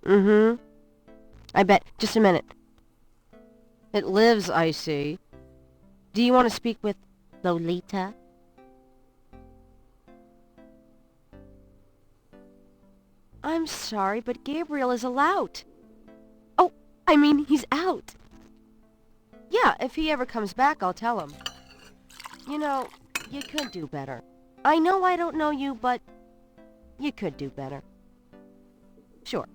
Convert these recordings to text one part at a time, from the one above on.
Mm-hmm. I bet. Just a minute. It lives, I see. Do you want to speak with Lolita? I'm sorry, but Gabriel is a lout. Oh, I mean, he's out. Yeah, if he ever comes back, I'll tell him. You know, you could do better. I know I don't know you, but you could do better. Sure.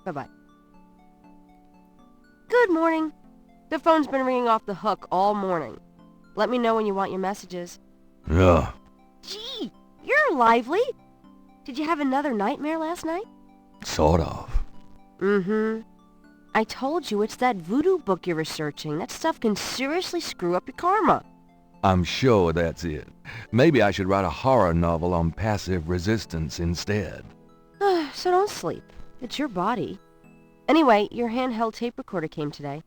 Bye-bye. Good morning. The phone's been ringing off the hook all morning. Let me know when you want your messages. Yeah. Gee, you're lively. Did you have another nightmare last night? Sort of. Mm-hmm. I told you it's that voodoo book you're researching. That stuff can seriously screw up your karma. I'm sure that's it. Maybe I should write a horror novel on passive resistance instead. So don't sleep. It's your body. Anyway, your handheld tape recorder came today.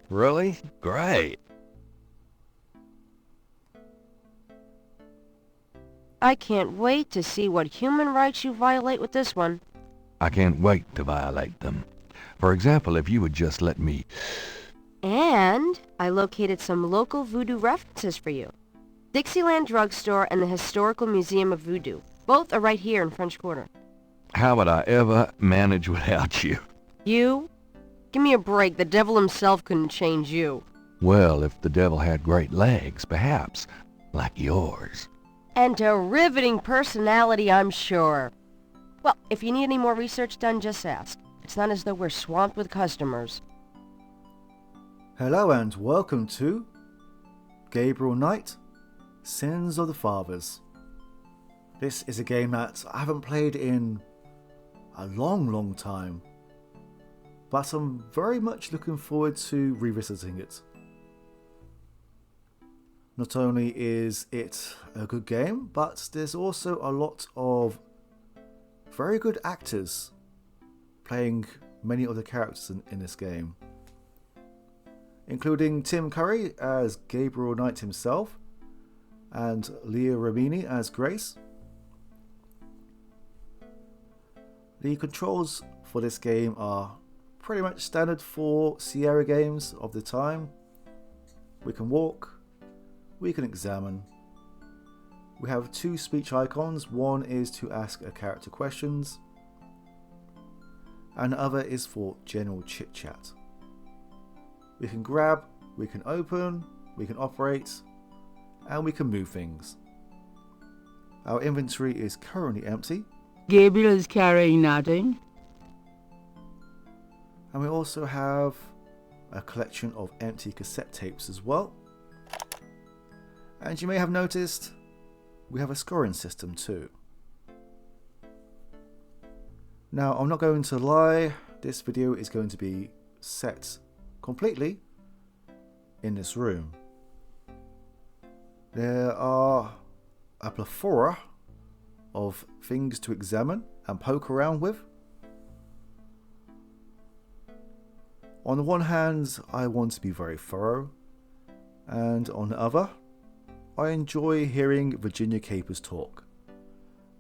Really? Great. I can't wait to see what human rights you violate with this one. I can't wait to violate them. For example, if you would just let me... And I located some local voodoo references for you. Dixieland Drugstore and the Historical Museum of Voodoo. Both are right here in French Quarter. How would I ever manage without you? You? Give me a break. The devil himself couldn't change you. Well, if the devil had great legs, perhaps. Like yours. And a riveting personality, I'm sure. Well, if you need any more research done, just ask. It's not as though we're swamped with customers. Hello and welcome to Gabriel Knight, Sins of the Fathers. This is a game that I haven't played in a long time, but I'm very much looking forward to revisiting it. Not only is it a good game, but there's also a lot of very good actors playing many of the characters in this game, including Tim Curry as Gabriel Knight himself and Leah Remini as Grace. The controls for this game are pretty much standard for Sierra games of the time. We can walk, we can examine. We have two speech icons. One is to ask a character questions, and the other is for general chit chat. We can grab, we can open, we can operate, and we can move things. Our inventory is currently empty. Gabriel is carrying nothing. And we also have a collection of empty cassette tapes as well. And you may have noticed we have a scoring system too. Now, I'm not going to lie, this video is going to be set completely in this room. There are a plethora of things to examine and poke around with. On the one hand, I want to be very thorough, and on the other, I enjoy hearing Virginia Capers talk.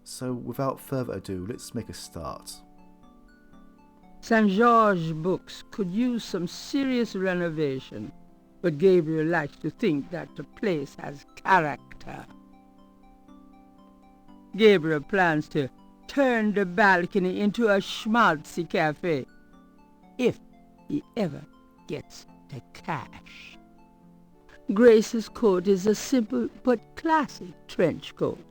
So without further ado, let's make a start. St. George Books could use some serious renovation, but Gabriel likes to think that the place has character. Gabriel plans to turn the balcony into a schmaltzy cafe, if he ever gets the cash. Grace's coat is a simple but classy trench coat.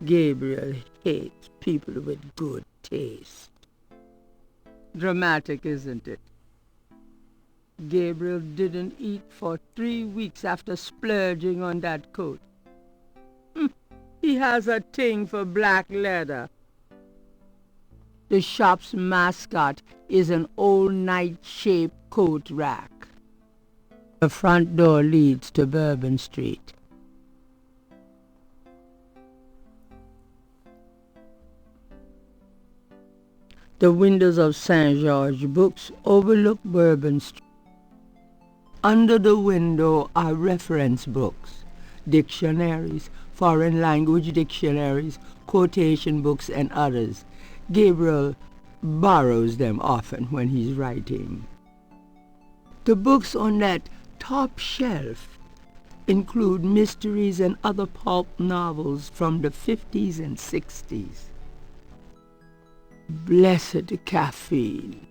Gabriel hates people with good taste. Dramatic, isn't it? Gabriel didn't eat for 3 weeks after splurging on that coat. He has a thing for black leather. The shop's mascot is an old knight-shaped coat rack. The front door leads to Bourbon Street. The windows of St. George Books overlook Bourbon Street. Under the window are reference books, dictionaries, foreign language dictionaries, quotation books, and others. Gabriel borrows them often when he's writing. The books on that top shelf include mysteries and other pulp novels from the 50s and 60s. Blessed caffeine.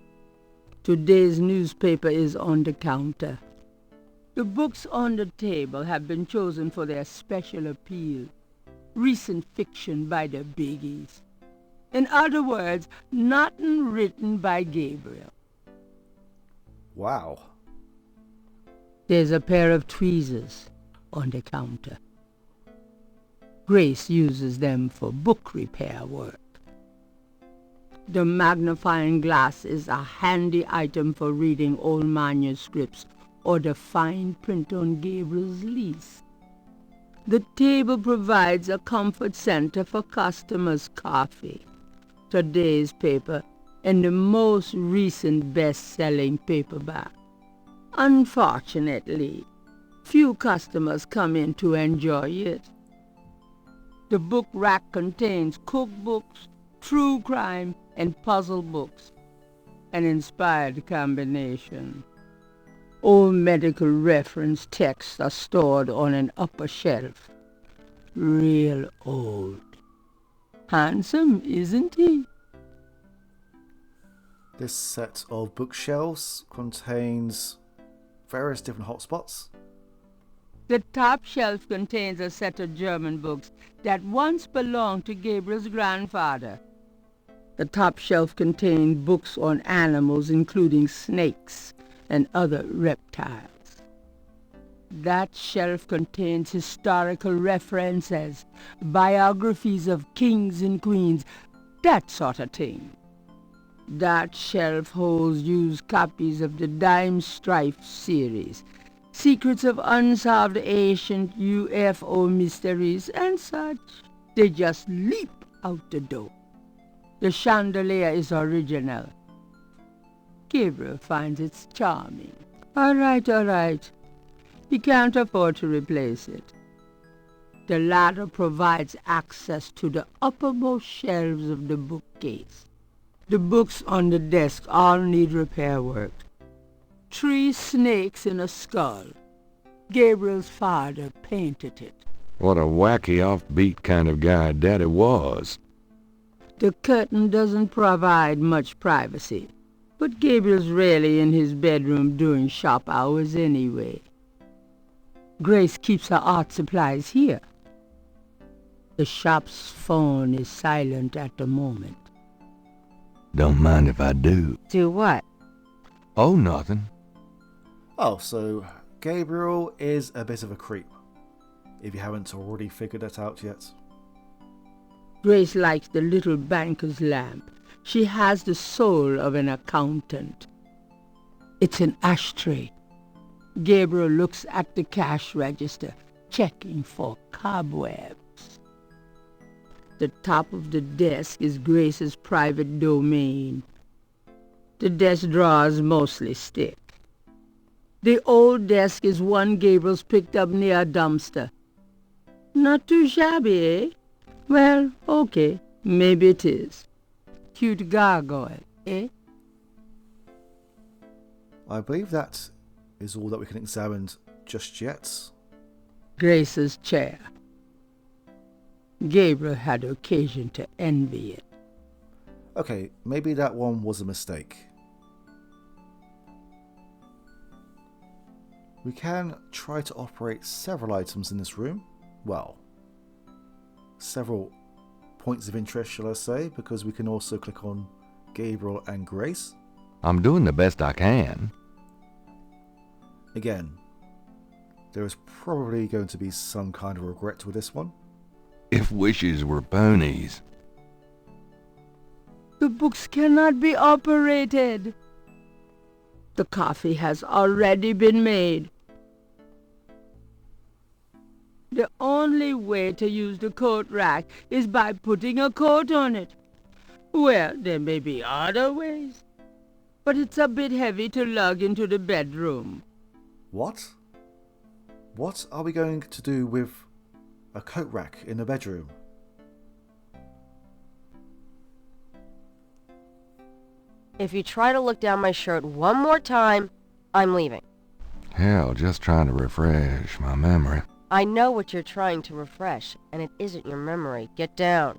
Today's newspaper is on the counter. The books on the table have been chosen for their special appeal. Recent fiction by the biggies. In other words, nothing written by Gabriel. Wow. There's a pair of tweezers on the counter. Grace uses them for book repair work. The magnifying glass is a handy item for reading old manuscripts or the fine print on Gabriel's lease. The table provides a comfort center for customers' coffee, today's paper, and the most recent best-selling paperback. Unfortunately, few customers come in to enjoy it. The book rack contains cookbooks, true crime, and puzzle books, an inspired combination. Old medical reference texts are stored on an upper shelf. Real old. Handsome, isn't he? This set of bookshelves contains various different hotspots. The top shelf contains a set of German books that once belonged to Gabriel's grandfather. The top shelf contained books on animals, including snakes and other reptiles. That shelf contains historical references, biographies of kings and queens, that sort of thing. That shelf holds used copies of the Dime Strife series, secrets of unsolved ancient UFO mysteries and such. They just leap out the door. The chandelier is original. Gabriel finds it charming. All right. He can't afford to replace it. The ladder provides access to the uppermost shelves of the bookcase. The books on the desk all need repair work. 3 snakes in a skull. Gabriel's father painted it. What a wacky, offbeat kind of guy Daddy was. The curtain doesn't provide much privacy, but Gabriel's rarely in his bedroom during shop hours anyway. Grace keeps her art supplies here. The shop's phone is silent at the moment. Don't mind if I do. Do what? Oh, nothing. Oh, so Gabriel is a bit of a creep, if you haven't already figured that out yet. Grace likes the little banker's lamp. She has the soul of an accountant. It's an ashtray. Gabriel looks at the cash register, checking for cobwebs. The top of the desk is Grace's private domain. The desk drawers mostly stick. The old desk is one Gabriel's picked up near a dumpster. Not too shabby, eh? Well, okay, maybe it is. Cute gargoyle, eh? I believe that is all that we can examine just yet. Grace's chair. Gabriel had occasion to envy it. Okay, maybe that one was a mistake. We can try to operate several items in this room. Well, several points of interest, shall I say, because we can also click on Gabriel and Grace. I'm doing the best I can. Again, there is probably going to be some kind of regret with this one. If wishes were ponies. The books cannot be operated. The coffee has already been made. The only way to use the coat rack is by putting a coat on it. Well, there may be other ways, but it's a bit heavy to lug into the bedroom. What? What are we going to do with a coat rack in the bedroom? If you try to look down my shirt one more time, I'm leaving. Hell, just trying to refresh my memory. I know what you're trying to refresh, and it isn't your memory. Get down.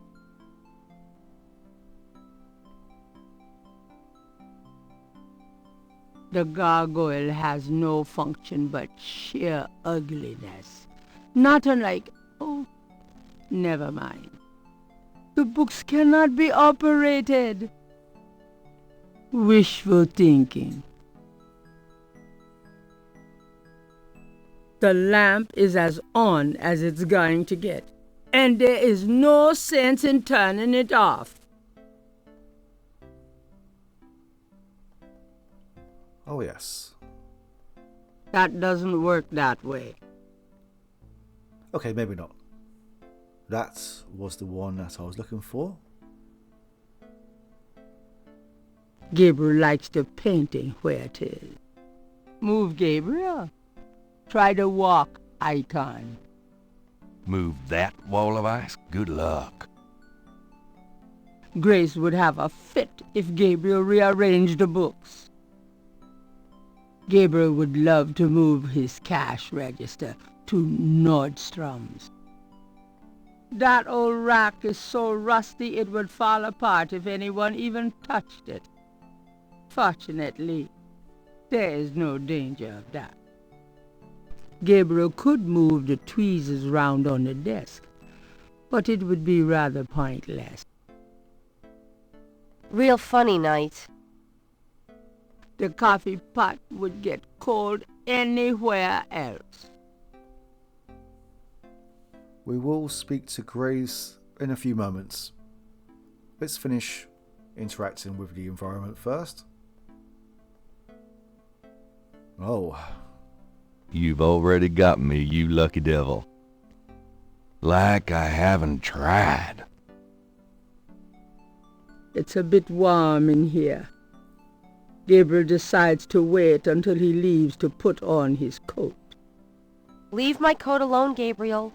The gargoyle has no function but sheer ugliness. Not unlike... Oh, never mind. The books cannot be operated. Wishful thinking. The lamp is as on as it's going to get, and there is no sense in turning it off. Oh yes. That doesn't work that way. Okay, maybe not. That was the one that I was looking for. Gabriel likes the painting where it is. Move, Gabriel. Try the walk icon. Move that wall of ice? Good luck. Grace would have a fit if Gabriel rearranged the books. Gabriel would love to move his cash register to Nordstrom's. That old rack is so rusty it would fall apart if anyone even touched it. Fortunately, there is no danger of that. Gabriel could move the tweezers round on the desk, but it would be rather pointless. Real funny night. The coffee pot would get cold anywhere else. We will speak to Grace in a few moments. Let's finish interacting with the environment first. Oh. You've already got me, you lucky devil. Like I haven't tried. It's a bit warm in here. Gabriel decides to wait until he leaves to put on his coat. Leave my coat alone, Gabriel.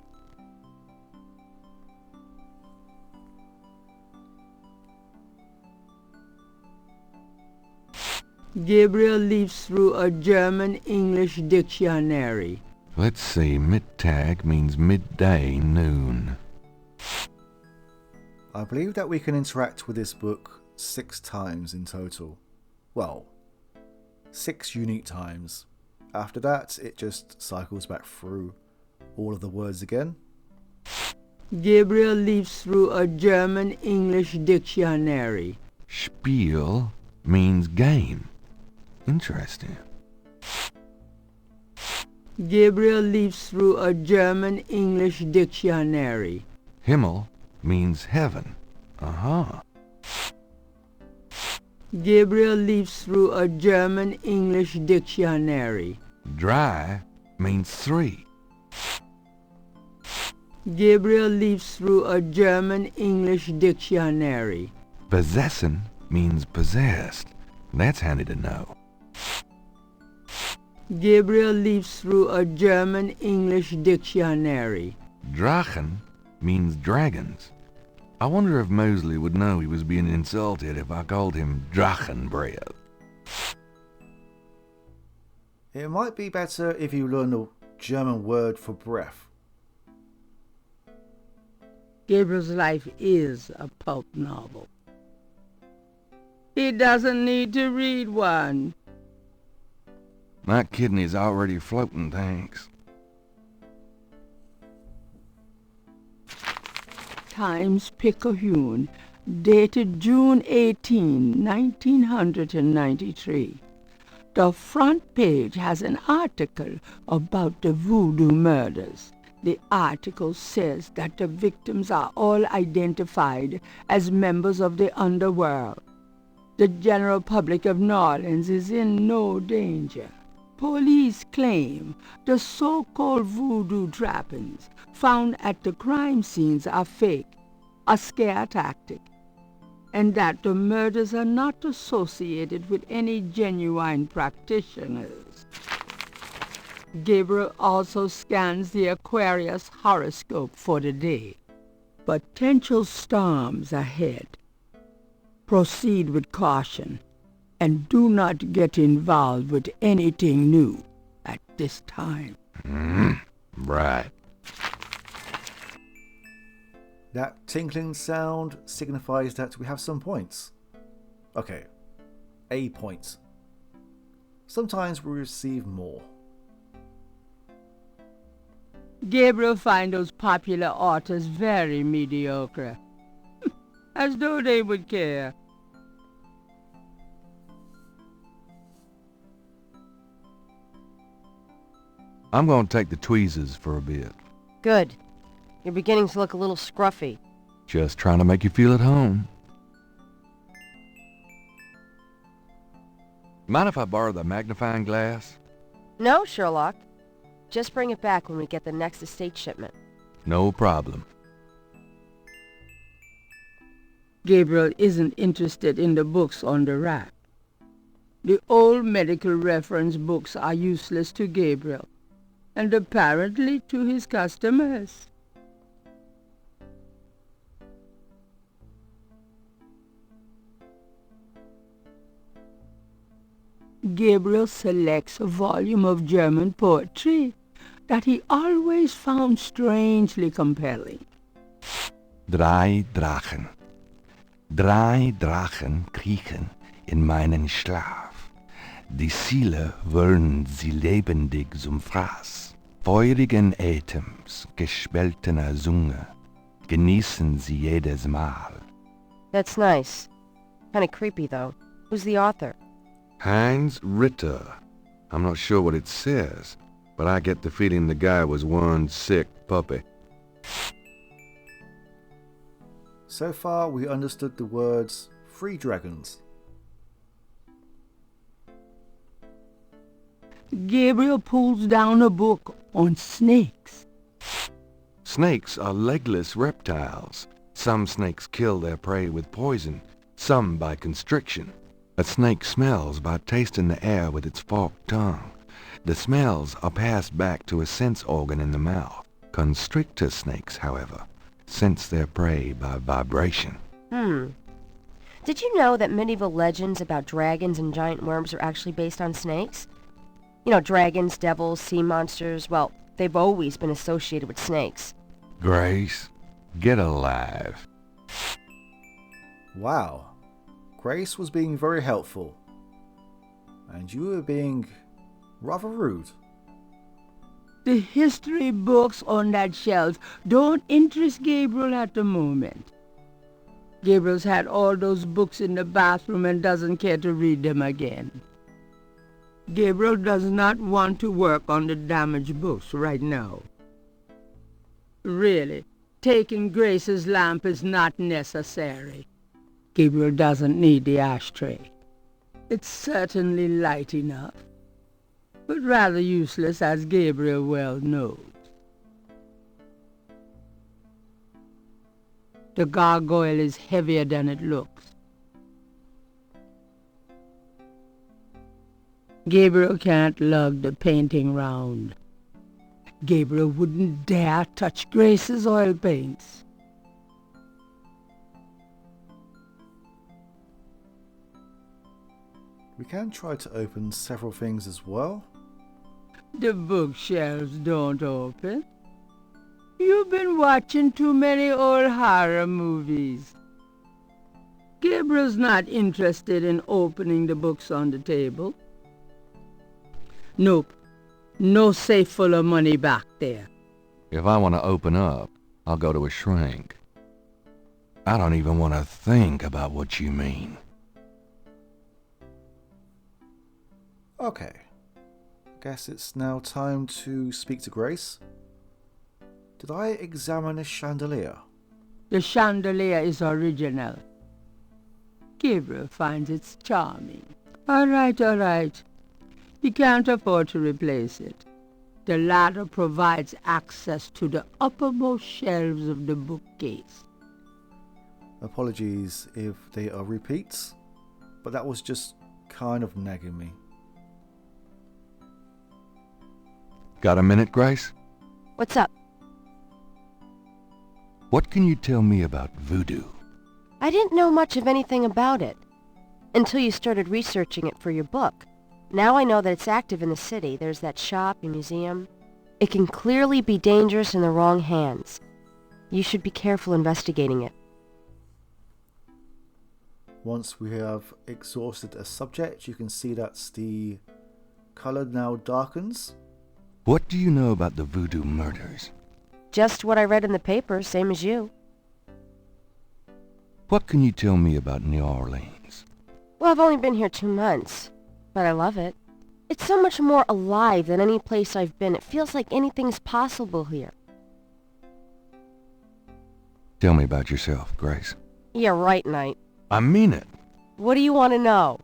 Gabriel leaves through a German-English dictionary. Let's see, Mittag means midday, noon. I believe that we can interact with this book 6 times in total. Well, 6 unique times. After that, it just cycles back through all of the words again. Gabriel leaves through a German-English dictionary. Spiel means game. Interesting. Gabriel leaves through a German-English dictionary. Himmel means heaven. Uh-huh. Gabriel leaves through a German-English dictionary. Dry means 3. Gabriel leaves through a German-English dictionary. Besessen means possessed. That's handy to know. Gabriel leaves through a German-English dictionary. Drachen means dragons. I wonder if Mosley would know he was being insulted if I called him Drachenbreath. It might be better if you learn the German word for breath. Gabriel's life is a pulp novel. He doesn't need to read one. My kidney's already floating, thanks. Times Picayune, dated June 18, 1993. The front page has an article about the voodoo murders. The article says that the victims are all identified as members of the underworld. The general public of New Orleans is in no danger. Police claim the so-called voodoo trappings found at the crime scenes are fake, a scare tactic, and that the murders are not associated with any genuine practitioners. Gabriel also scans the Aquarius horoscope for the day. Potential storms ahead. Proceed with caution. And do not get involved with anything new at this time. Right. That tinkling sound signifies that we have some points. Okay, a point. Sometimes we receive more. Gabriel finds those popular authors very mediocre. As though they would care. I'm going to take the tweezers for a bit. Good. You're beginning to look a little scruffy. Just trying to make you feel at home. Mind if I borrow the magnifying glass? No, Sherlock. Just bring it back when we get the next estate shipment. No problem. Gabriel isn't interested in the books on the rack. The old medical reference books are useless to Gabriel, and apparently to his customers. Gabriel selects a volume of German poetry that he always found strangely compelling. Drei Drachen. Drei Drachen kriechen in meinen Schlaf. Die Ziele wollen sie lebendig zum Fraß. Feurigen Atems, gespaltener Zunge, genießen sie jedes Mal. That's nice. Kinda creepy, though. Who's the author? Heinz Ritter. I'm not sure what it says, but I get the feeling the guy was one sick puppy. So far, we understood the words free dragons. Gabriel pulls down a book on snakes. Snakes are legless reptiles. Some snakes kill their prey with poison, some by constriction. A snake smells by tasting the air with its forked tongue. The smells are passed back to a sense organ in the mouth. Constrictor snakes, however, sense their prey by vibration. Did you know that medieval legends about dragons and giant worms are actually based on snakes? You know, dragons, devils, sea monsters, well, they've always been associated with snakes. Grace, get alive. Wow. Grace was being very helpful. And you were being rather rude. The history books on that shelf don't interest Gabriel at the moment. Gabriel's had all those books in the bathroom and doesn't care to read them again. Gabriel does not want to work on the damaged books right now. Really, taking Grace's lamp is not necessary. Gabriel doesn't need the ashtray. It's certainly light enough, but rather useless, as Gabriel well knows. The gargoyle is heavier than it looks. Gabriel can't lug the painting round. Gabriel wouldn't dare touch Grace's oil paints. We can try to open several things as well. The bookshelves don't open. You've been watching too many old horror movies. Gabriel's not interested in opening the books on the table. Nope. No safe full of money back there. If I want to open up, I'll go to a shrink. I don't even want to think about what you mean. Okay. Guess it's now time to speak to Grace. Did I examine a chandelier? The chandelier is original. Gabriel finds it charming. All right. He can't afford to replace it. The ladder provides access to the uppermost shelves of the bookcase. Apologies if they are repeats, but that was just kind of nagging me. Got a minute, Grace? What's up? What can you tell me about voodoo? I didn't know much of anything about it. until you started researching it for your book. Now I know that it's active in the city. There's that shop and museum. It can clearly be dangerous in the wrong hands. You should be careful investigating it. Once we have exhausted a subject, you can see that the colour now darkens. What do you know about the voodoo murders? Just what I read in the paper, same as you. What can you tell me about New Orleans? Well, I've only been here 2 months, but I love it. It's so much more alive than any place I've been. It feels like anything's possible here. Tell me about yourself, Grace. Yeah, right, Knight. I mean it. What do you want to know?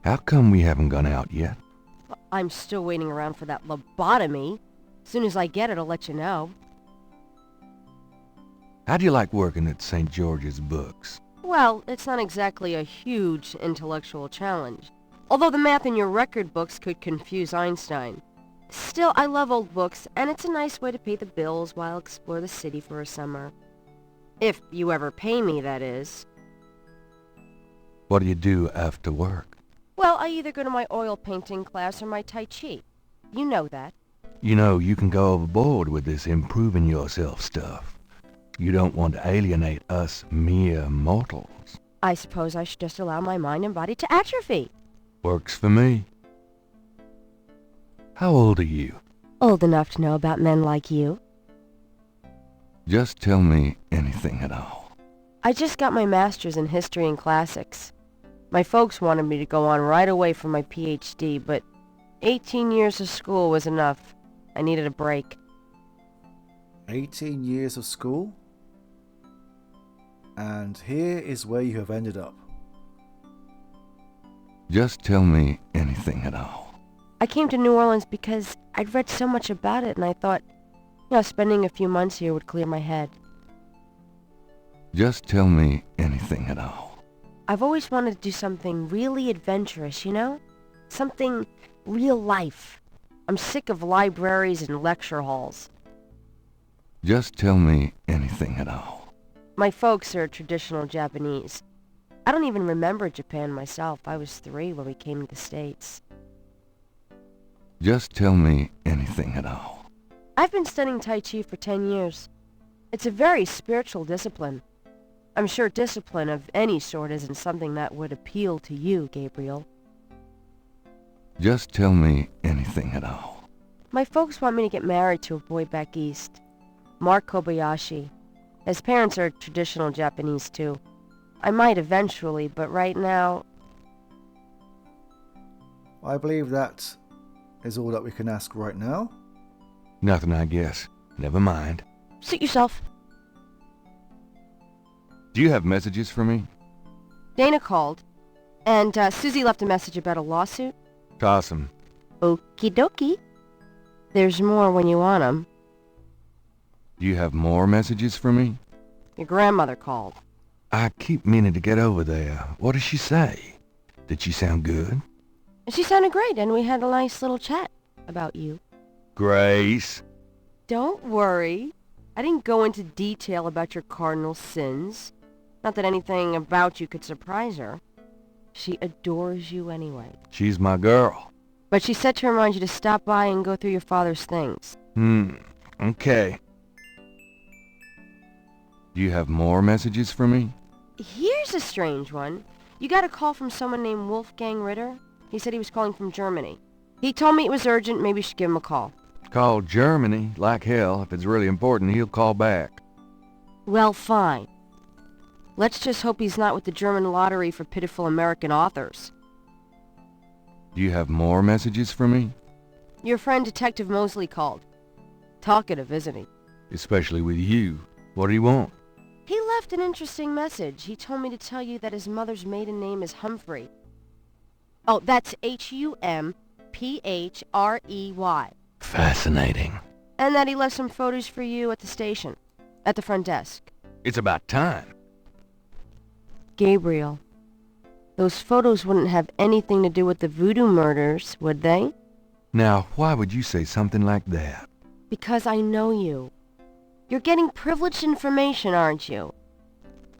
How come we haven't gone out yet? Well, I'm still waiting around for that lobotomy. As soon as I get it, I'll let you know. How do you like working at St. George's Books? Well, it's not exactly a huge intellectual challenge. Although the math in your record books could confuse Einstein. Still, I love old books, and it's a nice way to pay the bills while I explore the city for a summer. If you ever pay me, that is. What do you do after work? Well, I either go to my oil painting class or my Tai Chi. You know that. You know, you can go overboard with this improving yourself stuff. You don't want to alienate us mere mortals. I suppose I should just allow my mind and body to atrophy. Works for me. How old are you? Old enough to know about men like you. Just tell me anything at all. I just got my master's in history and classics. My folks wanted me to go on right away for my PhD, but 18 years of school was enough. I needed a break. 18 years of school? And here is where you have ended up. Just tell me anything at all. I came to New Orleans because I'd read so much about it and I thought, spending a few months here would clear my head. Just tell me anything at all. I've always wanted to do something really adventurous, Something real life. I'm sick of libraries and lecture halls. Just tell me anything at all. My folks are traditional Japanese. I don't even remember Japan myself. I was 3 when we came to the States. Just tell me anything at all. I've been studying Tai Chi for 10 years. It's a very spiritual discipline. I'm sure discipline of any sort isn't something that would appeal to you, Gabriel. Just tell me anything at all. My folks want me to get married to a boy back east. Mark Kobayashi. His parents are traditional Japanese too. I might eventually, but right now... I believe that is all that we can ask right now. Nothing, I guess. Never mind. Suit yourself. Do you have messages for me? Dana called, and Susie left a message about a lawsuit. Toss 'em. Okie dokie. There's more when you want 'em. Do you have more messages for me? Your grandmother called. I keep meaning to get over there. What did she say? Did she sound good? She sounded great, and we had a nice little chat about you. Grace. Don't worry. I didn't go into detail about your cardinal sins. Not that anything about you could surprise her. She adores you anyway. She's my girl. But she said to remind you to stop by and go through your father's things. Okay. Do you have more messages for me? Here's a strange one. You got a call from someone named Wolfgang Ritter. He said he was calling from Germany. He told me it was urgent, maybe you should give him a call. Call Germany. Like hell. If it's really important, he'll call back. Well, fine. Let's just hope he's not with the German lottery for pitiful American authors. Do you have more messages for me? Your friend Detective Mosley called. Talkative, isn't he? Especially with you. What do you want? He left an interesting message. He told me to tell you that his mother's maiden name is Humphrey. Oh, that's Humprey. Fascinating. And that he left some photos for you at the station. At the front desk. It's about time. Gabriel, those photos wouldn't have anything to do with the voodoo murders, would they? Now, why would you say something like that? Because I know you. You're getting privileged information, aren't you?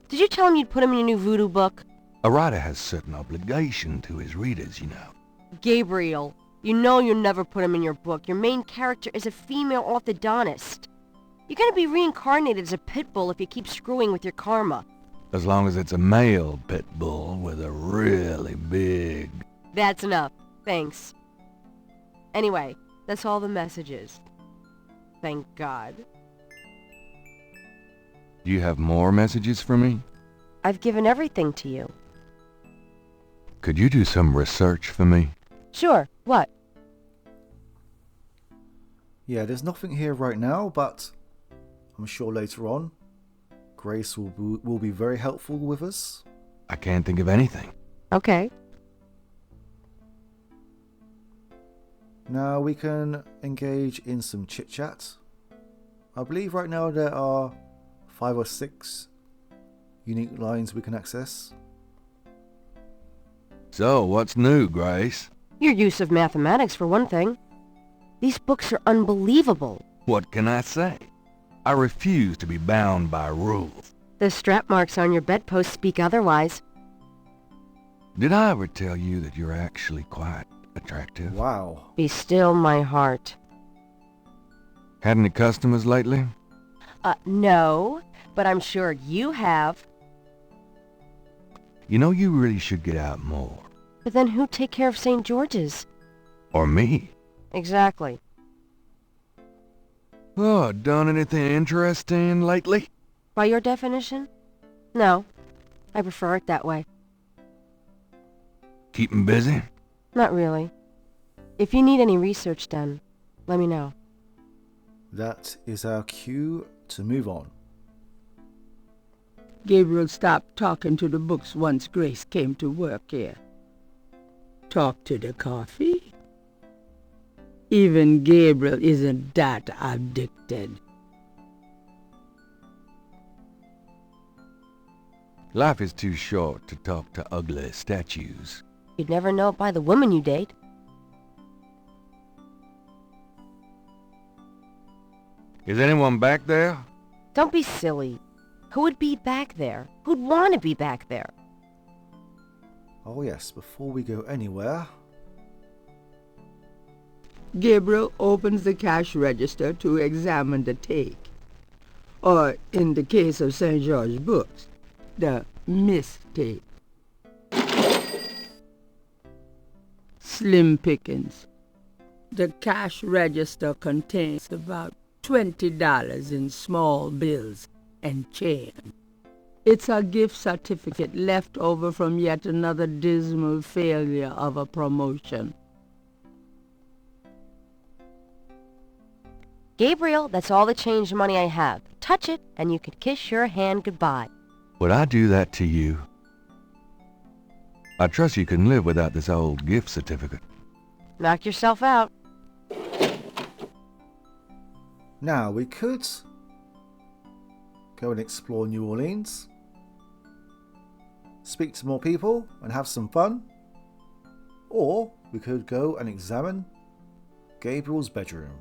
Did you tell him you'd put him in your new voodoo book? A writer has certain obligation to his readers, you know. Gabriel, you know you'll never put him in your book. Your main character is a female orthodontist. You're gonna be reincarnated as a pit bull if you keep screwing with your karma. As long as it's a male pit bull with a really big... That's enough. Thanks. Anyway, that's all the messages. Thank God. Do you have more messages for me? I've given everything to you. Could you do some research for me? Sure, what? Yeah, there's nothing here right now, but I'm sure later on Grace will be very helpful with us. I can't think of anything. Okay. Now we can engage in some chit-chat. I believe right now there are 5 or 6 unique lines we can access. So, what's new, Grace? Your use of mathematics, for one thing. These books are unbelievable. What can I say? I refuse to be bound by rules. The strap marks on your bedpost speak otherwise. Did I ever tell you that you're actually quite attractive? Wow. Be still my heart. Had any customers lately? No, but I'm sure you have. You know, you really should get out more. But then who'd take care of St. George's? Or me. Exactly. Oh, done anything interesting lately? By your definition? No. I prefer it that way. Keep 'em busy? Not really. If you need any research done, let me know. That is our cue to move on. Gabriel stopped talking to the books once Grace came to work here. Talk to the coffee? Even Gabriel isn't that addicted. Life is too short to talk to ugly statues. You'd never know it by the woman you date. Is anyone back there? Don't be silly. Who would be back there? Who'd want to be back there? Oh yes, before we go anywhere, Gabriel opens the cash register to examine the take. Or, in the case of St. George books, the mistake. Slim pickings. The cash register contains about $20 in small bills and change. It's a gift certificate left over from yet another dismal failure of a promotion. Gabriel, that's all the change money I have. Touch it, and you can kiss your hand goodbye. Would I do that to you? I trust you can live without this old gift certificate. Knock yourself out. now we could go and explore New Orleans, speak to more people and have some fun, or we could go and examine Gabriel's bedroom.